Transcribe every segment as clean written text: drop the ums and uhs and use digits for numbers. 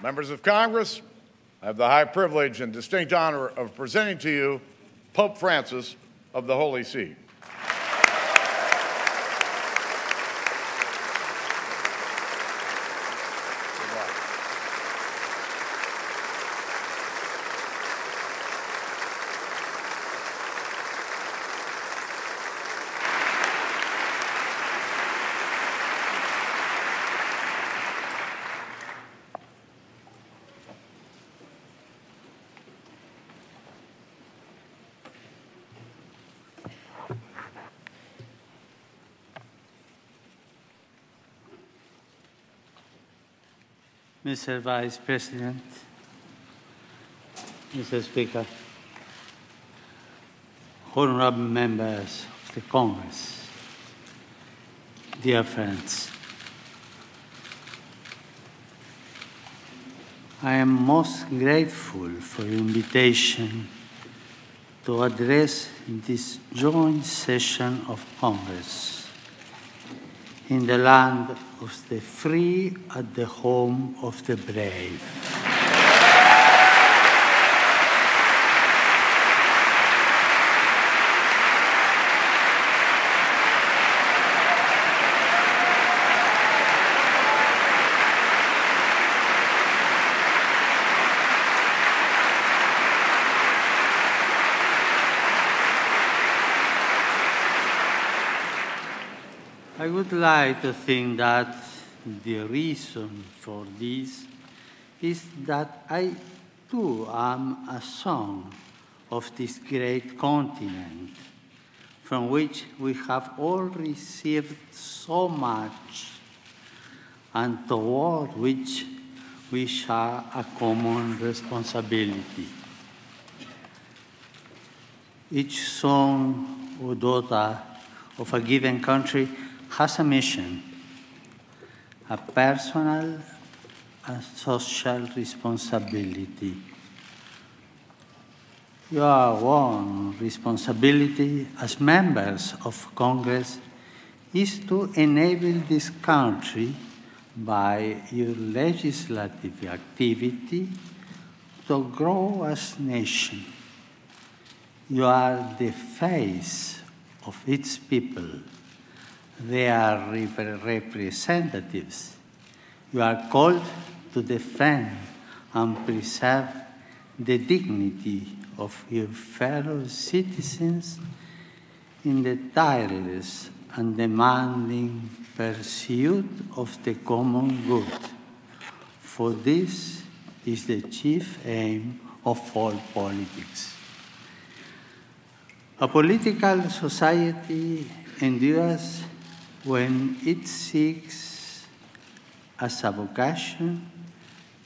Members of Congress, I have the high privilege and distinct honor of presenting to you Pope Francis of the Holy See. Mr. Vice President, Mr. Speaker, honorable members of the Congress, dear friends, I am most grateful for your invitation to address this joint session of Congress in the land of the free at the home of the brave. I would like to think that the reason for this is that I too am a son of this great continent from which we have all received so much and toward which we share a common responsibility. Each son or daughter of a given country has a mission, a personal and social responsibility. Your one responsibility as members of Congress is to enable this country by your legislative activity to grow as a nation. You are the face of its people. They are representatives. You are called to defend and preserve the dignity of your fellow citizens in the tireless and demanding pursuit of the common good. For this is the chief aim of all politics. A political society endures when it seeks as a vocation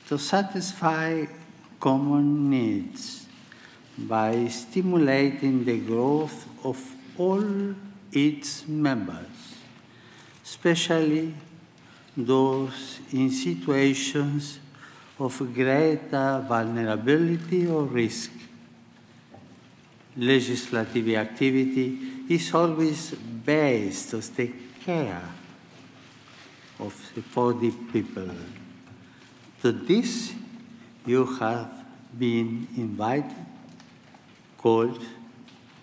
to satisfy common needs by stimulating the growth of all its members, especially those in situations of greater vulnerability or risk. Legislative activity is always based on the care for the people. To this, you have been invited, called,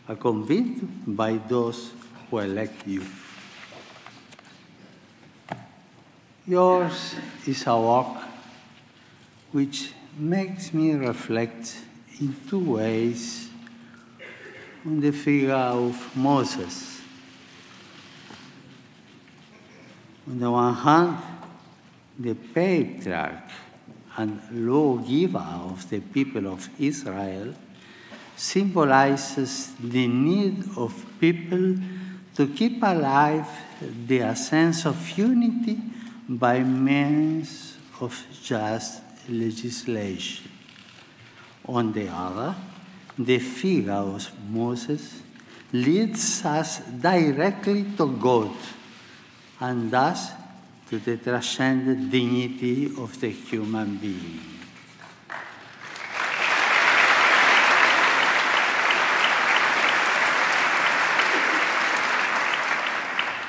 and convened by those who elect you. Yours is a work which makes me reflect in two ways on the figure of Moses. On the one hand, the patriarch and lawgiver of the people of Israel symbolizes the need of people to keep alive their sense of unity by means of just legislation. On the other, the figure of Moses leads us directly to God and thus to the transcendent dignity of the human being.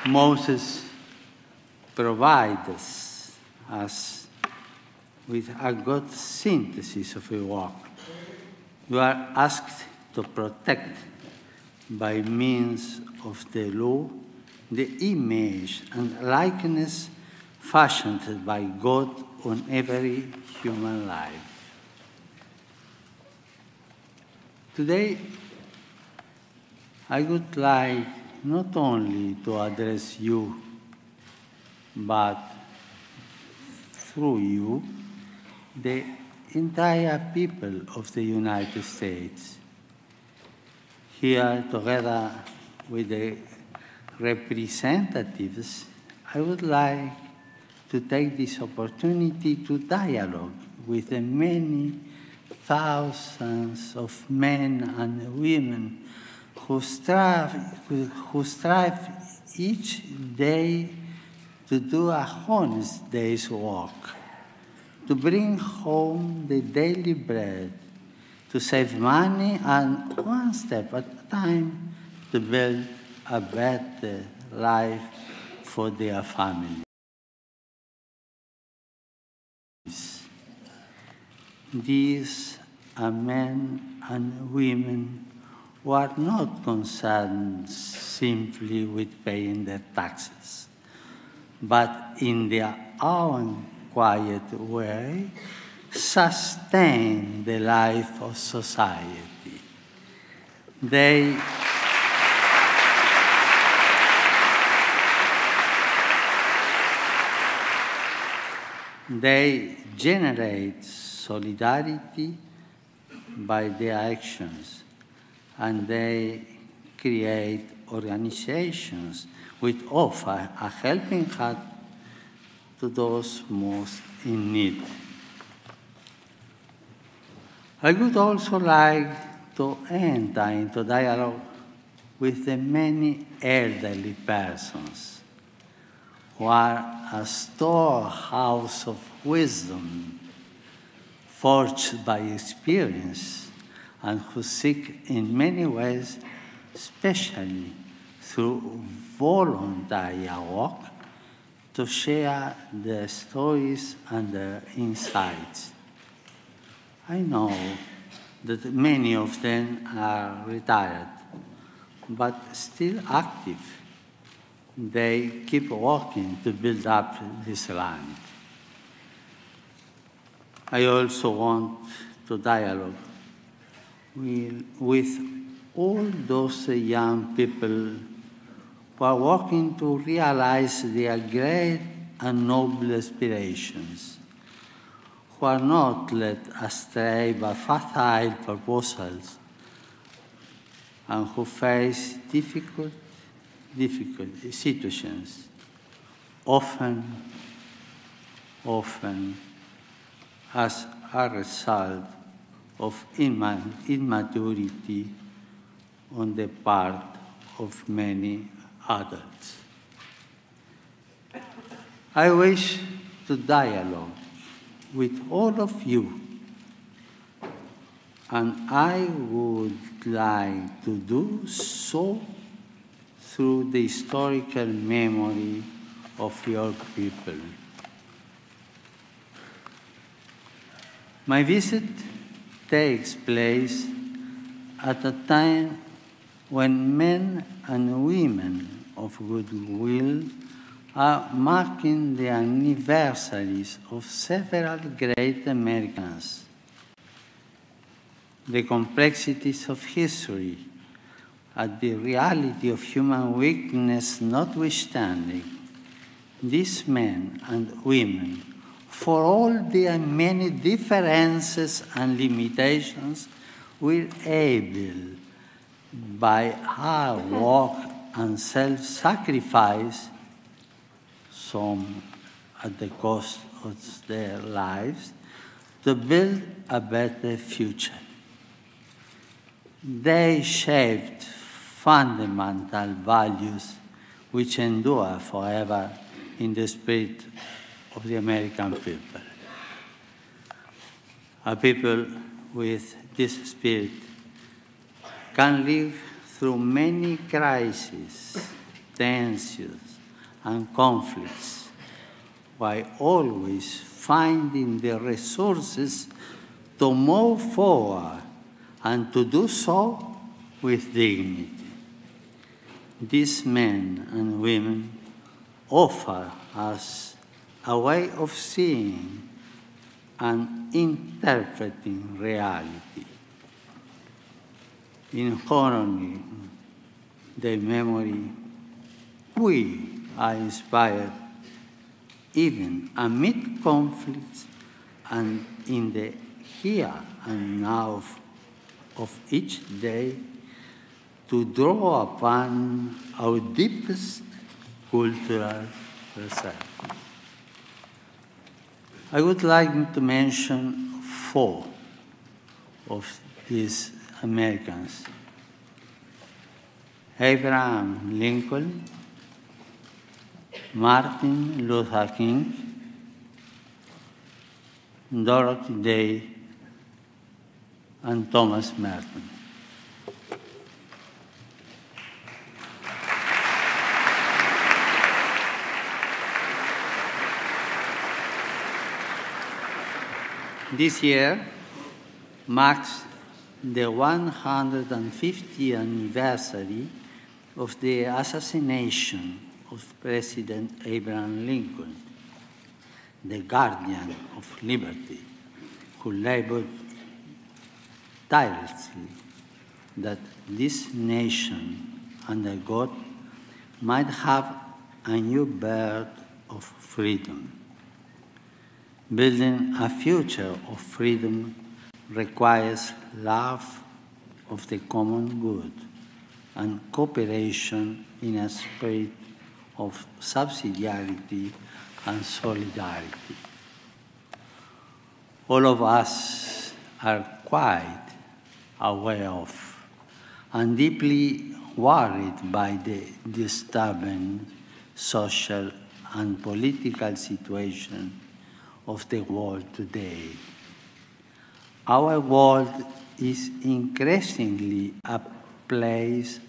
Moses provides us with a good synthesis of a work. You are asked to protect, by means of the law, the image and likeness fashioned by God on every human life. Today, I would like not only to address you, but through you, the entire people of the United States. Here, together with the representatives, I would like to take this opportunity to dialogue with the many thousands of men and women who strive each day to do a honest day's work, to bring home the daily bread, to save money, and one step at a time to build a better life for their families. These are men and women who are not concerned simply with paying their taxes, but in their own quiet way, sustain the life of society. They generate solidarity by their actions, and they create organizations which offer a helping hand to those most in need. I would also like to enter into dialogue with the many elderly persons who are a storehouse of wisdom forged by experience and who seek in many ways, especially through voluntary work, to share their stories and their insights. I know that many of them are retired, but still active. They keep working to build up this land. I also want to dialogue with all those young people who are working to realize their great and noble aspirations, who are not led astray by facile proposals, and who face difficult situations, often as a result of immaturity on the part of many adults. I wish to dialogue with all of you, and I would like to do so through the historical memory of your people. My visit takes place at a time when men and women of goodwill are marking the anniversaries of several great Americans. The complexities of history and the reality of human weakness notwithstanding, these men and women, for all their many differences and limitations, were able, by hard work and self-sacrifice, some at the cost of their lives, to build a better future. They shaped fundamental values which endure forever in the spirit of the American people. A people with this spirit can live through many crises, tensions, and conflicts, while always finding the resources to move forward and to do so with dignity. These men and women offer us a way of seeing and interpreting reality. In honoring their memory, we are inspired even amid conflicts and in the here and now of each day to draw upon our deepest cultural reserve. I would like to mention 4 of these Americans: Abraham Lincoln, Martin Luther King, Dorothy Day, and Thomas Merton. This year marks the 150th anniversary of the assassination of President Abraham Lincoln, the guardian of liberty, who labored tirelessly that this nation under God might have a new birth of freedom. Building a future of freedom requires love of the common good and cooperation in a spirit of subsidiarity and solidarity. All of us are quite aware of and deeply worried by the disturbing social and political situation of the world today. Our world is increasingly a place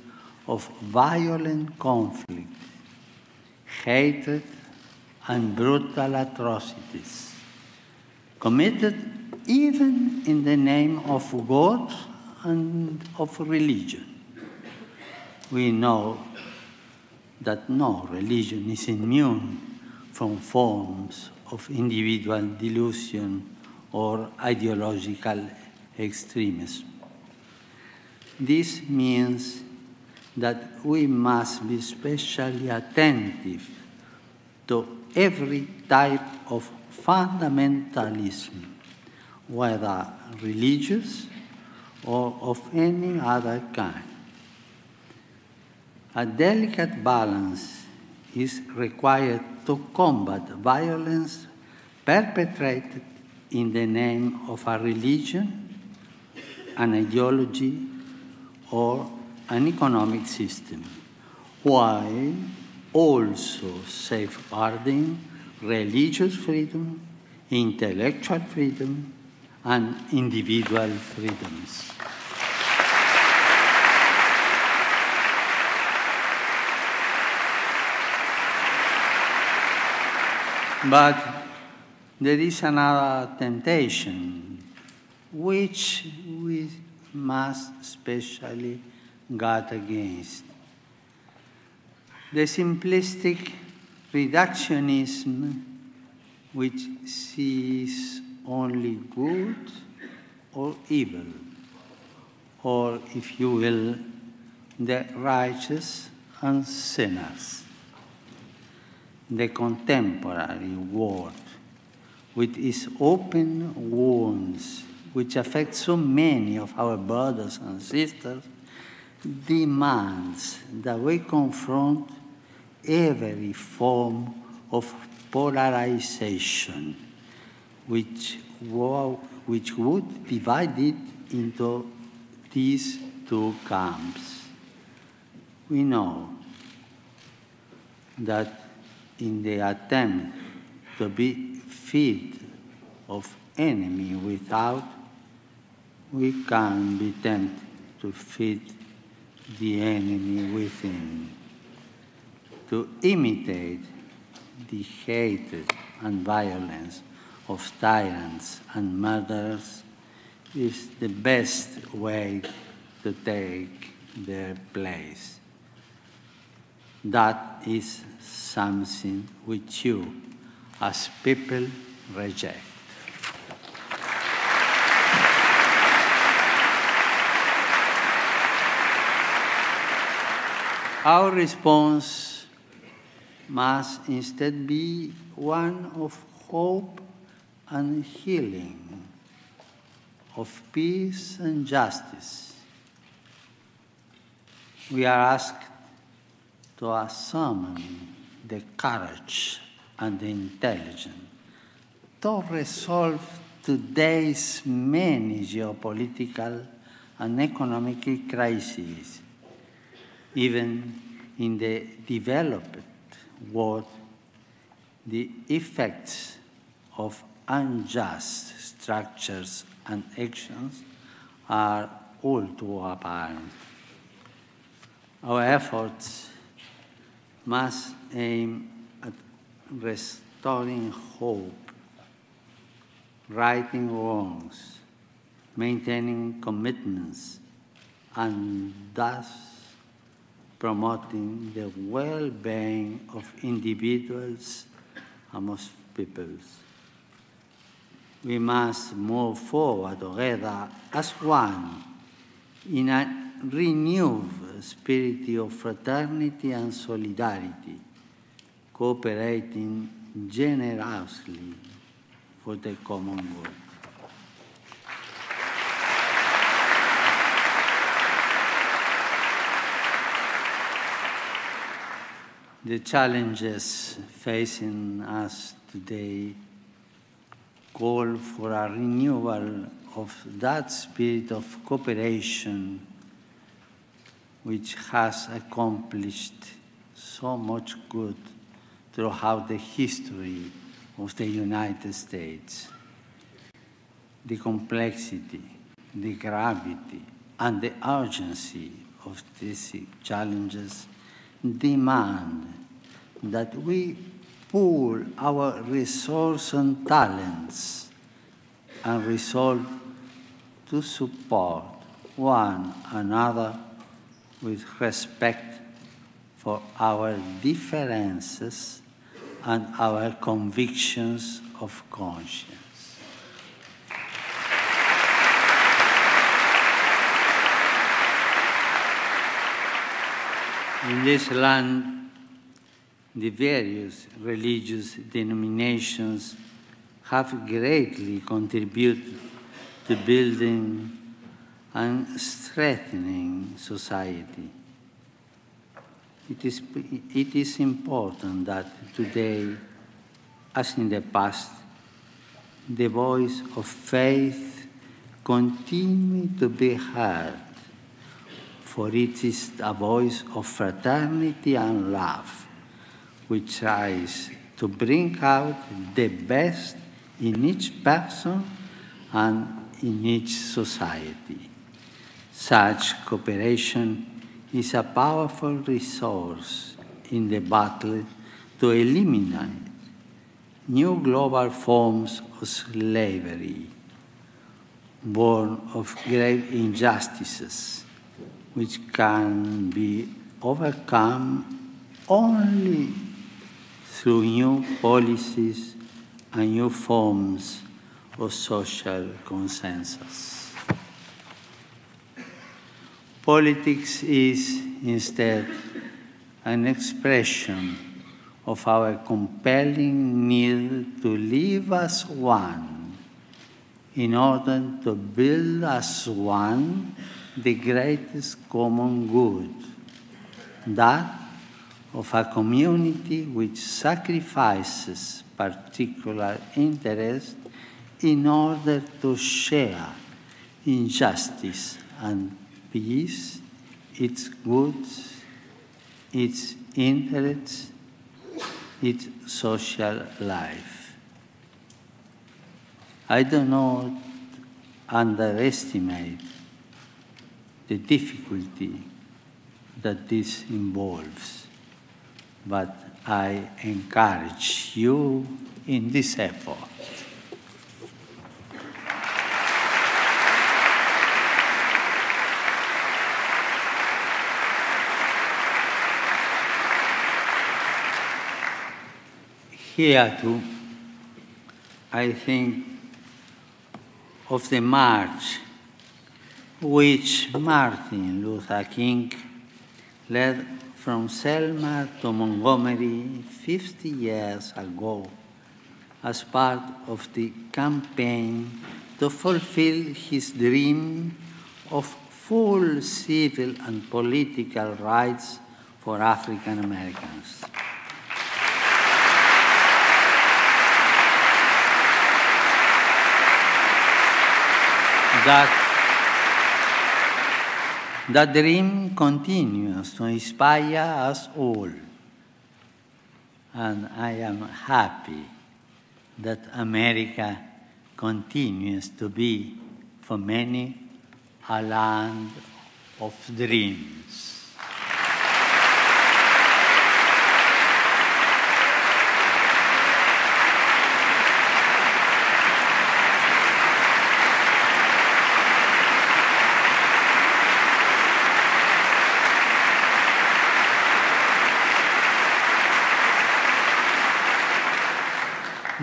of violent conflict, hatred, and brutal atrocities, committed even in the name of God and of religion. We know that no religion is immune from forms of individual delusion or ideological extremism. This means that we must be especially attentive to every type of fundamentalism, whether religious or of any other kind. A delicate balance is required to combat violence perpetrated in the name of a religion, an ideology, or an economic system, while also safeguarding religious freedom, intellectual freedom, and individual freedoms. But there is another temptation which we must especially guard against. The simplistic reductionism which sees only good or evil, or, if you will, the righteous and sinners. The contemporary world, with its open wounds, which affect so many of our brothers and sisters, demands that we confront every form of polarization, which would divide it into these 2 camps. We know that in the attempt to be feed of enemy without, we can be tempted to feed the enemy within, to imitate the hatred and violence of tyrants and murderers is the best way to take their place. That is something which you, as people, reject. Our response must instead be one of hope and healing, of peace and justice. We are asked to summon the courage and the intelligence to resolve today's many geopolitical and economic crises. Even in the developed world, the effects of unjust structures and actions are all too apparent. Our efforts must aim at restoring hope, righting wrongs, maintaining commitments, and thus promoting the well-being of individuals amongst peoples. We must move forward together as one in a renewed spirit of fraternity and solidarity, cooperating generously for the common good. The challenges facing us today call for a renewal of that spirit of cooperation which has accomplished so much good throughout the history of the United States. The complexity, the gravity, and the urgency of these challenges demand that we pool our resources and talents and resolve to support one another with respect for our differences and our convictions of conscience. In this land, the various religious denominations have greatly contributed to building and strengthening society. It is important that today, as in the past, the voice of faith continue to be heard, for it is a voice of fraternity and love, which tries to bring out the best in each person and in each society. Such cooperation is a powerful resource in the battle to eliminate new global forms of slavery, born of grave injustices, which can be overcome only through new policies and new forms of social consensus. Politics is instead an expression of our compelling need to live as one in order to build as one the greatest common good, that of a community which sacrifices particular interests in order to share injustice and peace, its goods, its interests, its social life. I do not underestimate the difficulty that this involves, but I encourage you in this effort. Here too, I think of the march which Martin Luther King led from Selma to Montgomery 50 years ago as part of the campaign to fulfill his dream of full civil and political rights for African Americans. That dream continues to inspire us all, and I am happy that America continues to be, for many, a land of dreams.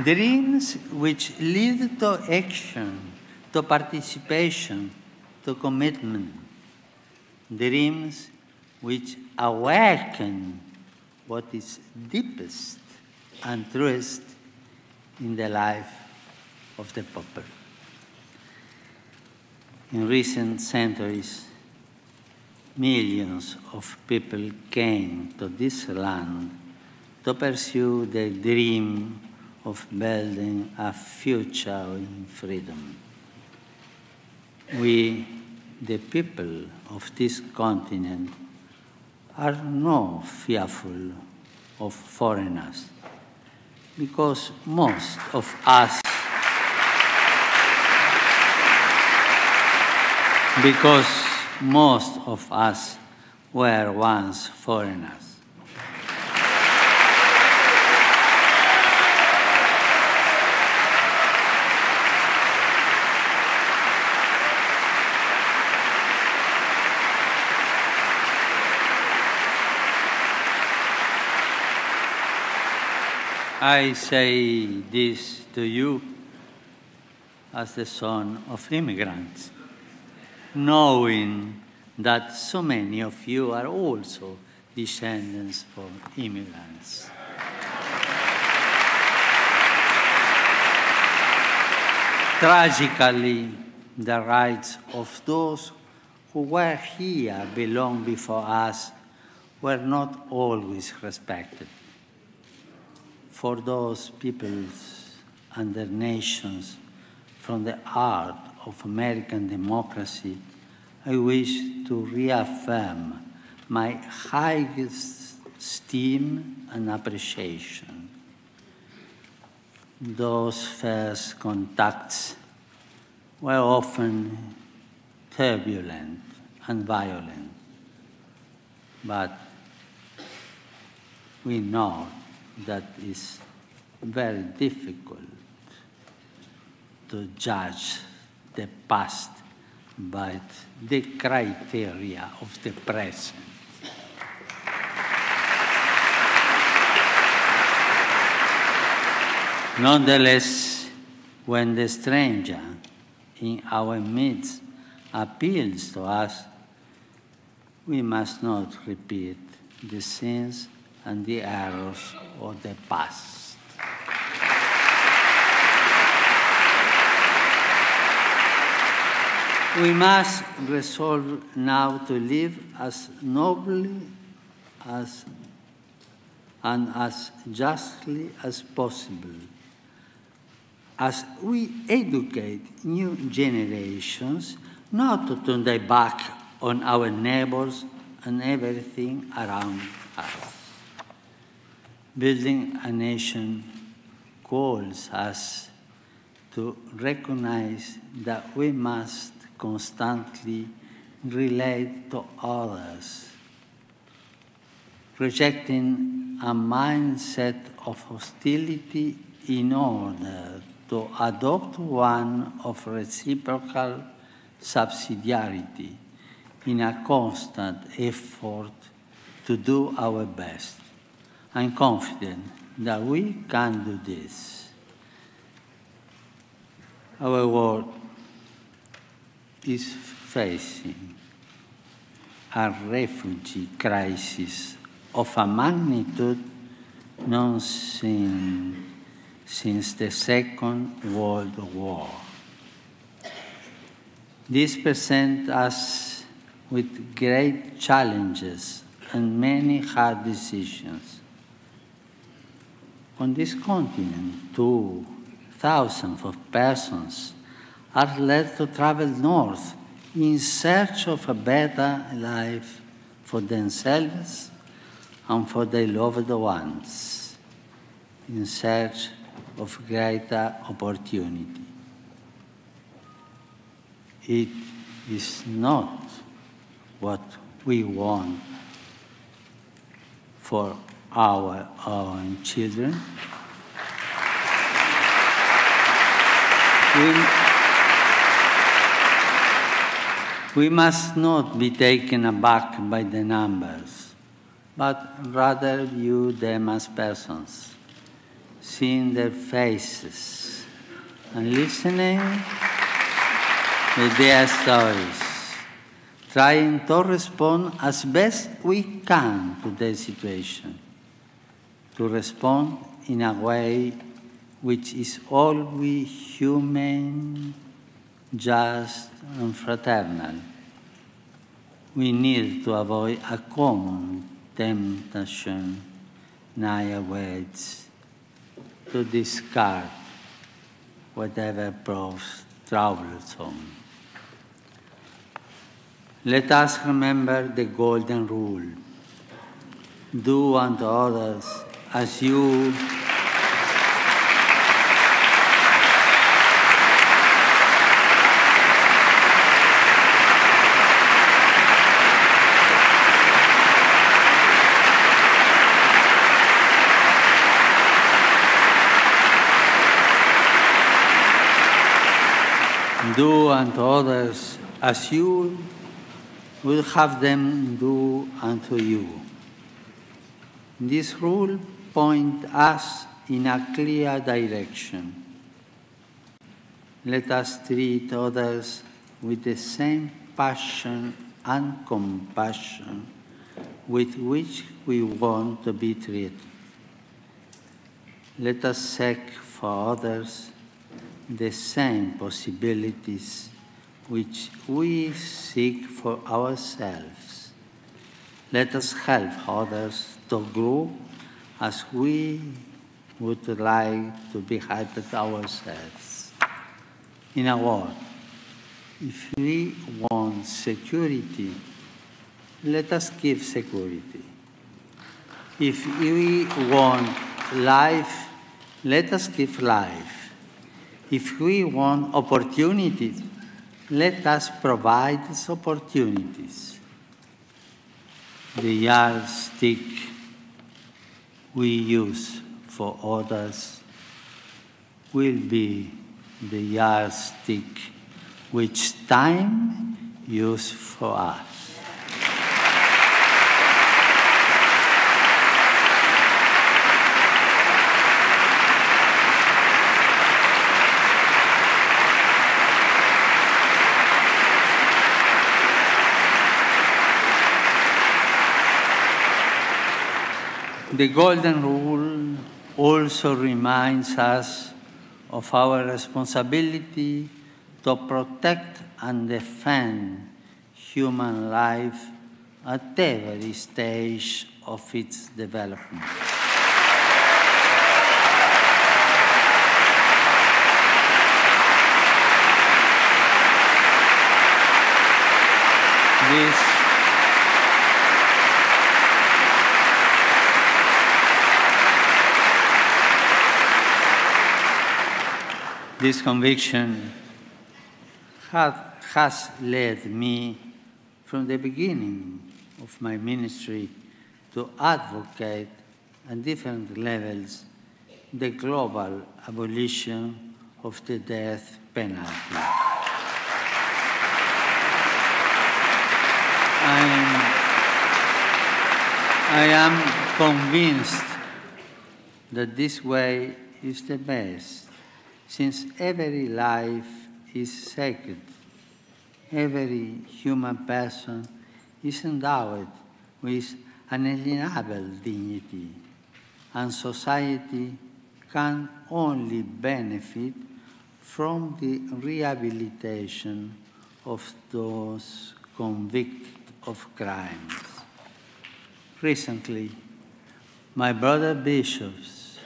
Dreams which lead to action, to participation, to commitment. Dreams which awaken what is deepest and truest in the life of the people. In recent centuries, millions of people came to this land to pursue the dream of building a future in freedom. We, the people of this continent, are not fearful of foreigners because most of us were once foreigners. I say this to you as the son of immigrants, knowing that so many of you are also descendants of immigrants. Tragically, the rights of those who were here long before us were not always respected. For those peoples and their nations, from the heart of American democracy, I wish to reaffirm my highest esteem and appreciation. Those first contacts were often turbulent and violent, but we know that it's very difficult to judge the past by the criteria of the present. Nonetheless, when the stranger in our midst appeals to us, we must not repeat the sins and the errors of the past. We must resolve now to live as nobly and as justly as possible, as we educate new generations not to turn their back on our neighbors and everything around us. Building a nation calls us to recognize that we must constantly relate to others, rejecting a mindset of hostility in order to adopt one of reciprocal subsidiarity in a constant effort to do our best. I'm confident that we can do this. Our world is facing a refugee crisis of a magnitude known since the Second World War. This presents us with great challenges and many hard decisions. On this continent, thousands of persons are led to travel north in search of a better life for themselves and for their loved ones, in search of greater opportunity. It is not what we want for our own children. We must not be taken aback by the numbers, but rather view them as persons, seeing their faces and listening to their stories, trying to respond as best we can to their situation, to respond in a way which is always human, just, and fraternal. We need to avoid a common temptation nowadays to discard whatever proves troublesome. Let us remember the golden rule. Do unto others as you do unto others as you will have them do unto you. This rule points us in a clear direction. Let us treat others with the same passion and compassion with which we want to be treated. Let us seek for others the same possibilities which we seek for ourselves. Let us help others to grow as we would like to be helped ourselves. In a word, if we want security, let us give security. If we want life, let us give life. If we want opportunities, let us provide these opportunities. The yardstick we use for others will be the yardstick which time uses for us. The Golden Rule also reminds us of our responsibility to protect and defend human life at every stage of its development. This conviction has led me from the beginning of my ministry to advocate at different levels the global abolition of the death penalty. I am convinced that this way is the best, since every life is sacred. Every human person is endowed with unalienable dignity, and society can only benefit from the rehabilitation of those convicted of crimes. Recently, my brother bishops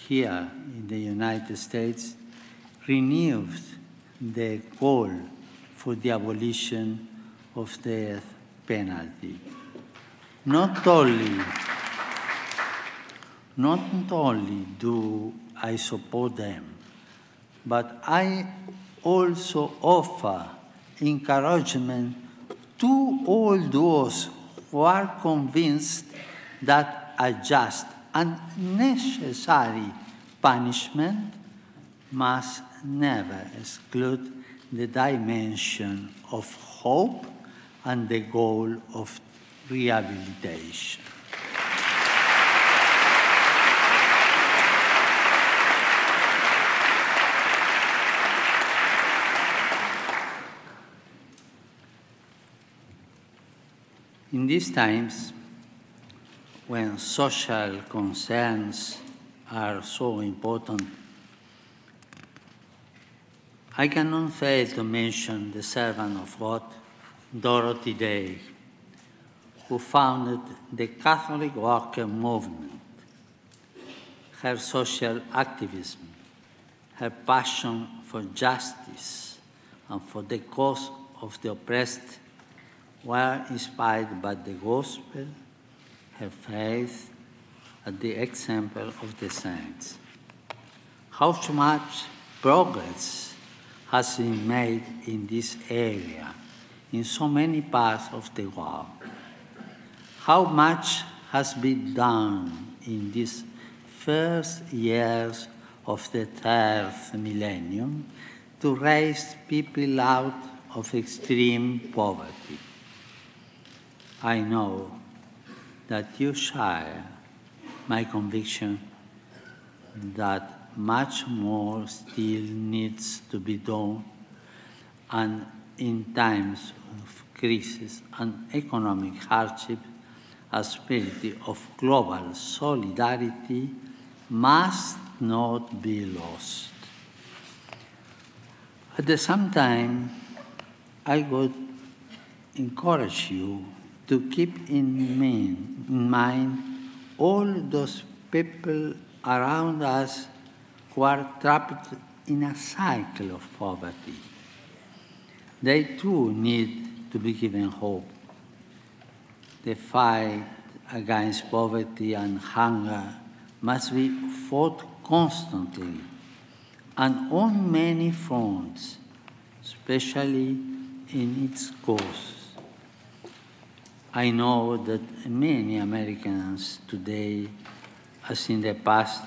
here in the United States renewed the call for the abolition of the death penalty. Not only do I support them, but I also offer encouragement to all those who are convinced that a just and necessary punishment must never exclude the dimension of hope and the goal of rehabilitation. In these times, when social concerns are so important, I cannot fail to mention the servant of God, Dorothy Day, who founded the Catholic Worker Movement. Her social activism, her passion for justice and for the cause of the oppressed were inspired by the gospel, her faith, and the example of the saints. How much progress has been made in this area in so many parts of the world? How much has been done in these first years of the third millennium to raise people out of extreme poverty? I know that you share my conviction that much more still needs to be done, and in times of crisis and economic hardship, a spirit of global solidarity must not be lost. At the same time, I would encourage you to keep in mind all those people around us who are trapped in a cycle of poverty. They too need to be given hope. The fight against poverty and hunger must be fought constantly and on many fronts, especially in its cause. I know that many Americans today, as in the past,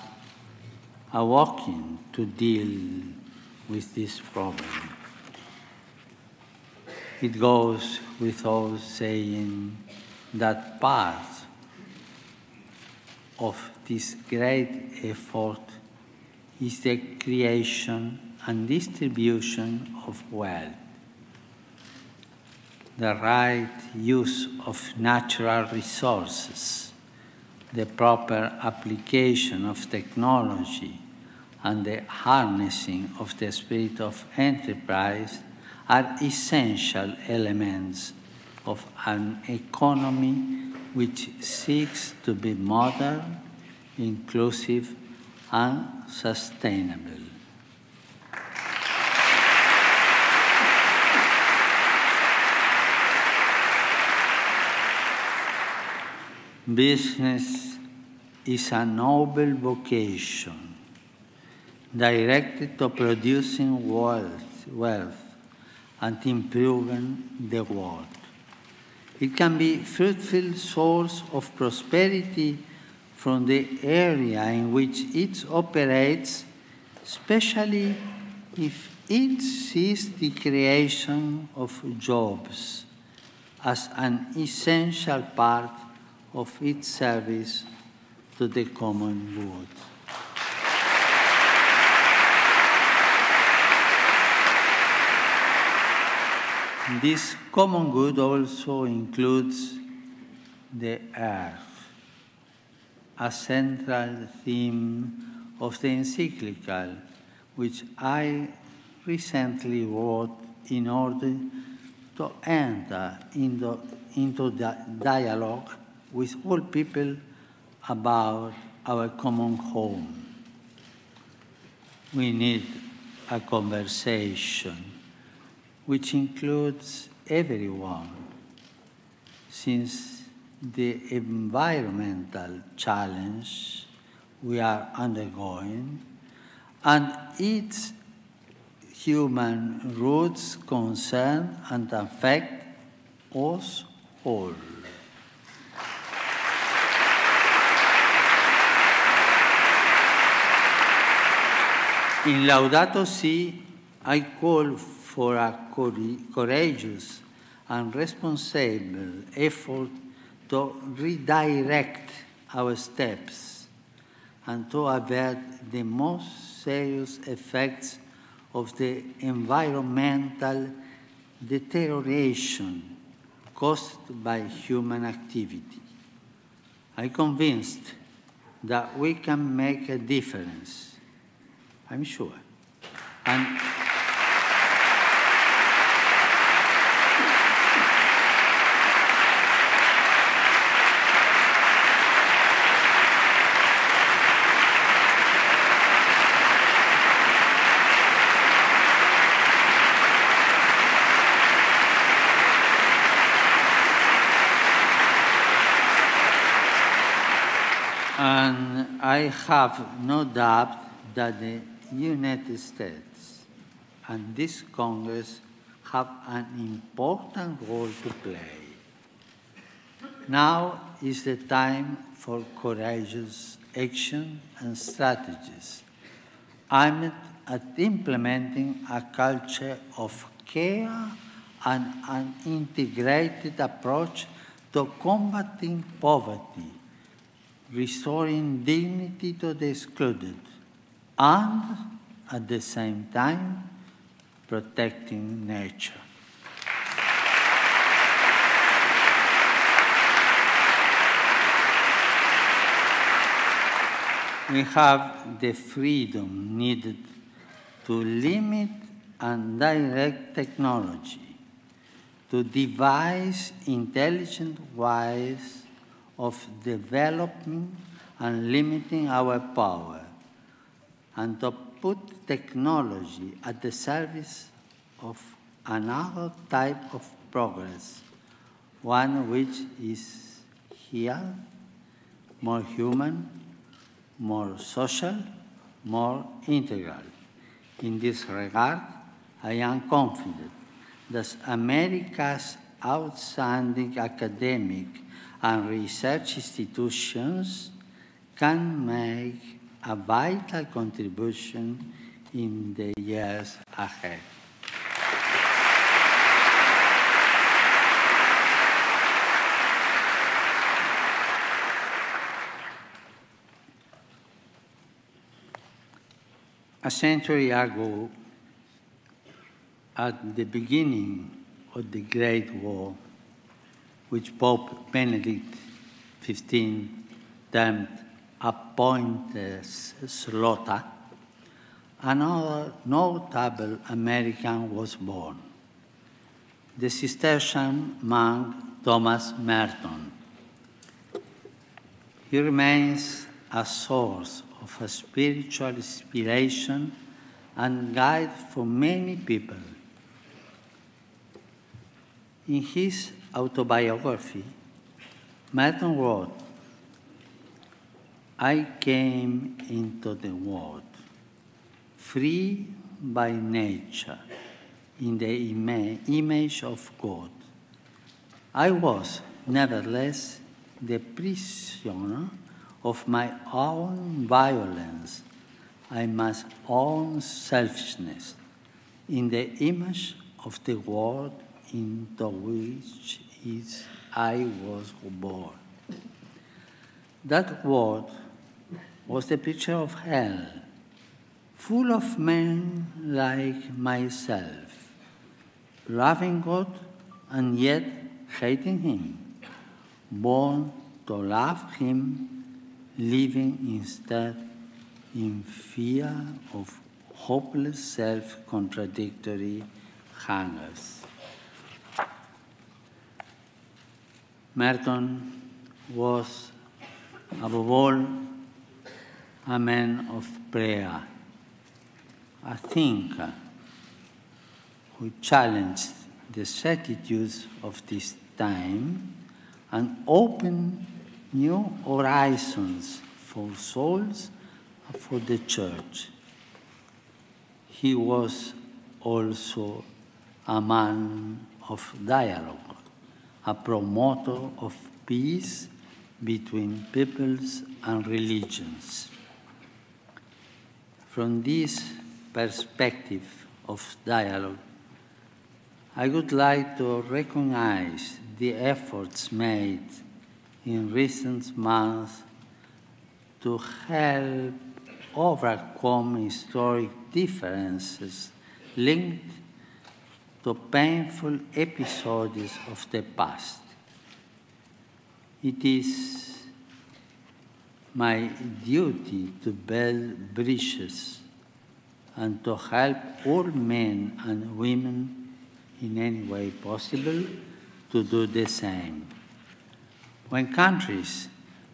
are working to deal with this problem. It goes without saying that part of this great effort is the creation and distribution of wealth. The right use of natural resources, the proper application of technology, and the harnessing of the spirit of enterprise are essential elements of an economy which seeks to be modern, inclusive, and sustainable. Business is a noble vocation directed to producing wealth and improving the world. It can be a fruitful source of prosperity from the area in which it operates, especially if it sees the creation of jobs as an essential part of its service to the common good. This common good also includes the earth, a central theme of the encyclical, which I recently wrote in order to enter into the dialogue with all people about our common home. We need a conversation which includes everyone, since the environmental challenge we are undergoing and its human roots concern and affect us all. In Laudato Si, I call for a courageous and responsible effort to redirect our steps and to avert the most serious effects of the environmental deterioration caused by human activity. I'm convinced that we can make a difference, I'm sure. And I have no doubt that the United States and this Congress have an important role to play. Now is the time for courageous action and strategies aimed at implementing a culture of care and an integrated approach to combating poverty, restoring dignity to the excluded, and at the same time, protecting nature. We have the freedom needed to limit and direct technology, to devise intelligent ways of developing and limiting our power, and to put technology at the service of another type of progress, one which is here, more human, more social, more integral. In this regard, I am confident that America's outstanding academic and research institutions can make a vital contribution in the years ahead. A century ago, at the beginning of the Great War, which Pope Benedict XV termed a pointless slaughter, another notable American was born, the Cistercian monk Thomas Merton. He remains a source of a spiritual inspiration and guide for many people. In his autobiography, Merton wrote, "I came into the world free by nature, in the image of God. I was, nevertheless, the prisoner of my own violence and my own selfishness, in the image of the world into which I was born. That world was the picture of hell, full of men like myself, loving God and yet hating Him, born to love Him, living instead in fear of hopeless self-contradictory hangers. Merton was, above all, a man of prayer, a thinker who challenged the certitudes of this time and opened new horizons for souls and for the Church. He was also a man of dialogue, a promoter of peace between peoples and religions. From this perspective of dialogue, I would like to recognize the efforts made in recent months to help overcome historic differences linked to painful episodes of the past. It is my duty to build bridges and to help all men and women in any way possible to do the same. When countries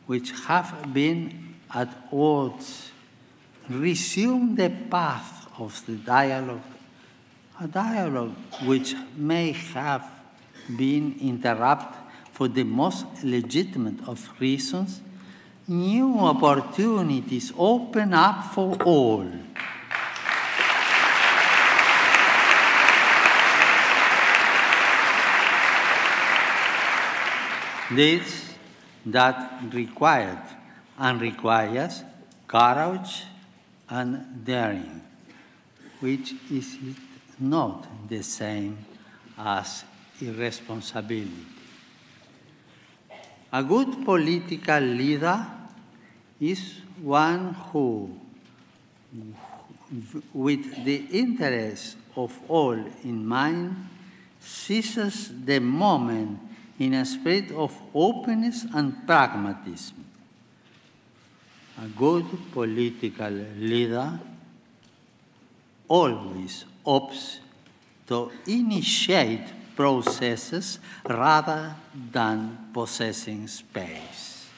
which have been at odds resume the path of the dialogue, a dialogue which may have been interrupted for the most legitimate of reasons, new opportunities open up for all. This that required and requires courage and daring, which is not the same as irresponsibility. A good political leader is one who, with the interests of all in mind, seizes the moment in a spirit of openness and pragmatism. A good political leader always opts to initiate processes rather than possessing space.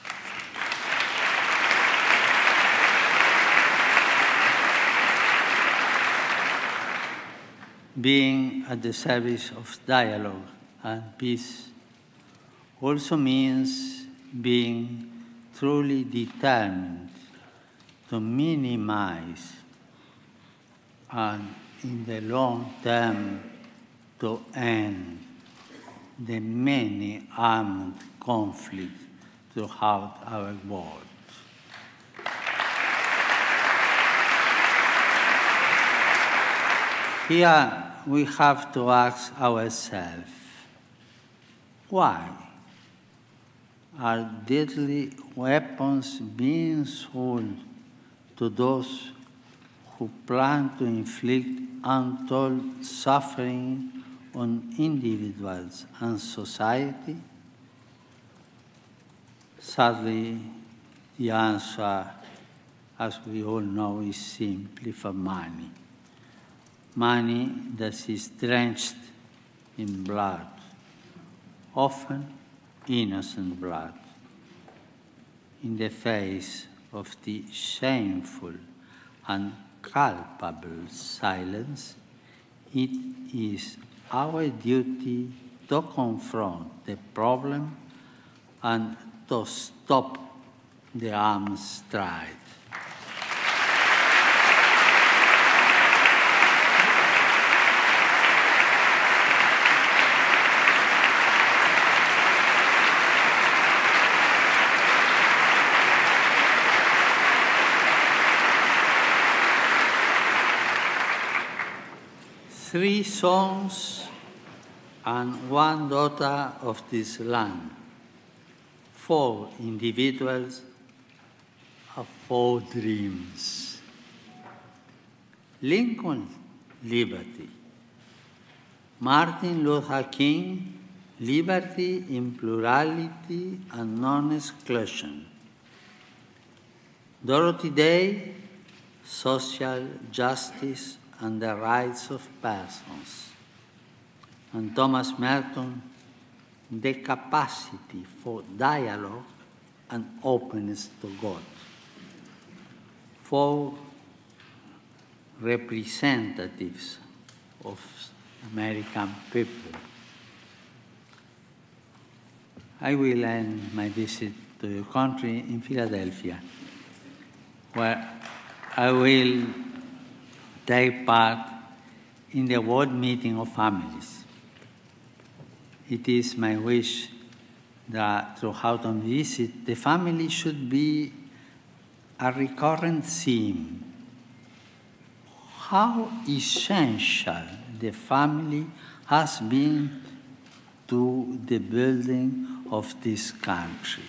Being at the service of dialogue and peace also means being truly determined to minimize and, in the long term, to end the many armed conflicts throughout our world. Here we have to ask ourselves, why are deadly weapons being sold to those who plan to inflict untold suffering on individuals and society? Sadly, the answer, as we all know, is simply for money. Money that is drenched in blood, often innocent blood. In the face of the shameful and culpable silence, it is our duty to confront the problem and to stop the arms stride. Three sons and one daughter of this land, 4 individuals of all dreams. Lincoln, liberty. Martin Luther King, liberty in plurality and non-exclusion. Dorothy Day, social justice and the rights of persons. And Thomas Merton, the capacity for dialogue and openness to God. 4 representatives of American people. I will end my visit to your country in Philadelphia, where I will take part in the World Meeting of Families. It is my wish that throughout my visit, the family should be a recurrent theme. How essential the family has been to the building of this country.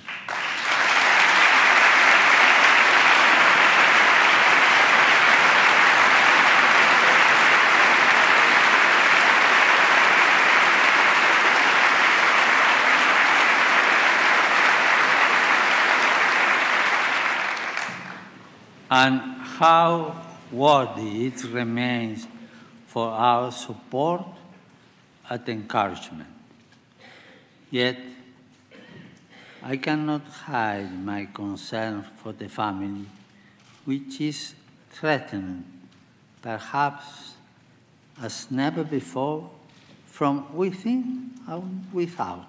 And how worthy it remains for our support and encouragement. Yet, I cannot hide my concern for the family, which is threatened, perhaps as never before, from within and without.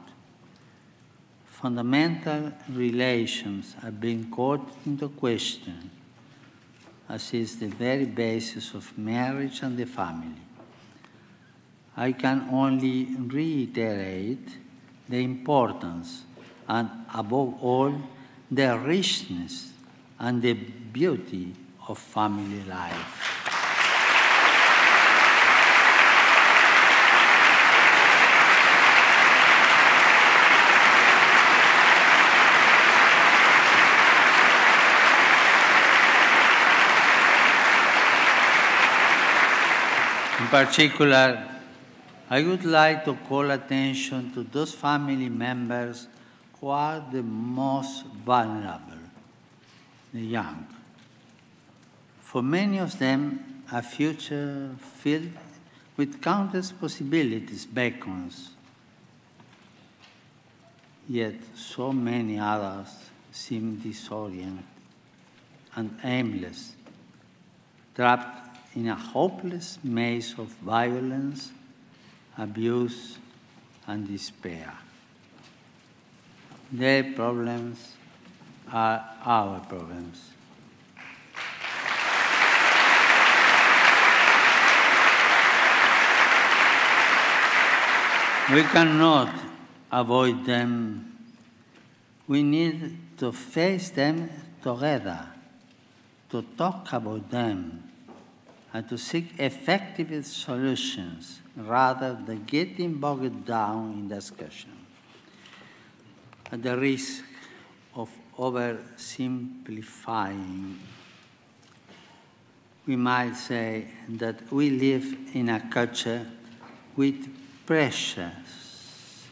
Fundamental relations are being called into question, as is the very basis of marriage and the family. I can only reiterate the importance and, above all, the richness and the beauty of family life. In particular, I would like to call attention to those family members who are the most vulnerable, the young. For many of them, a future filled with countless possibilities beckons. Yet so many others seem disoriented and aimless, trapped in a hopeless maze of violence, abuse, and despair. Their problems are our problems. We cannot avoid them. We need to face them together, to talk about them, and to seek effective solutions rather than getting bogged down in discussion. At the risk of oversimplifying, we might say that we live in a culture with precious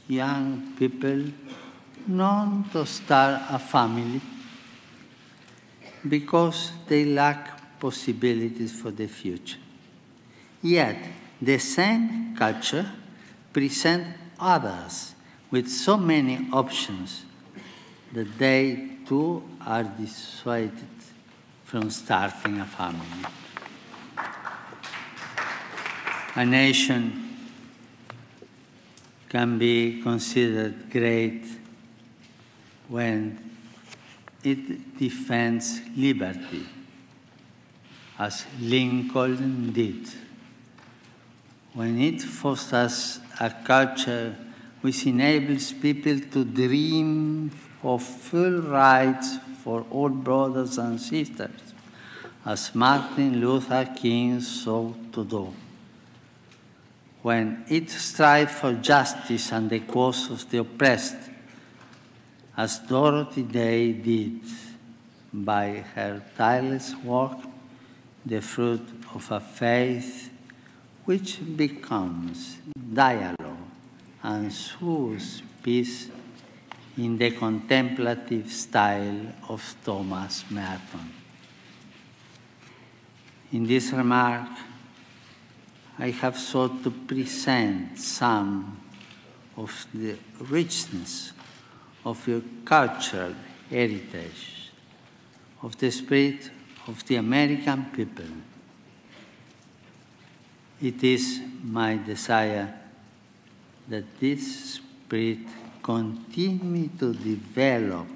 young people known to start a family because they lack possibilities for the future. Yet, the same culture presents others with so many options that they too are dissuaded from starting a family. A nation can be considered great when it defends liberty, as Lincoln did, when it fosters a culture which enables people to dream of full rights for all brothers and sisters, as Martin Luther King sought to do, when it strives for justice and the cause of the oppressed, as Dorothy Day did, by her tireless work, the fruit of a faith which becomes dialogue and sows peace in the contemplative style of Thomas Merton. In this remark, I have sought to present some of the richness of your cultural heritage, of the spirit of the American people. It is my desire that this spirit continue to develop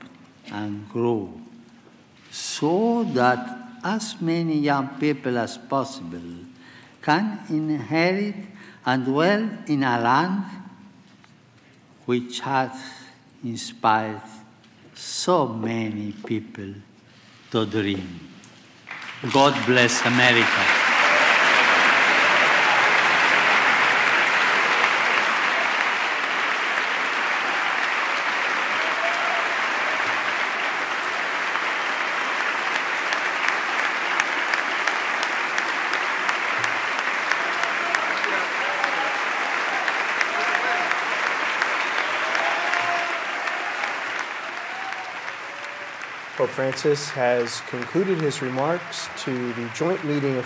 and grow so that as many young people as possible can inherit and dwell in a land which has inspired so many people to dream. God bless America. Pope Francis has concluded his remarks to the joint meeting of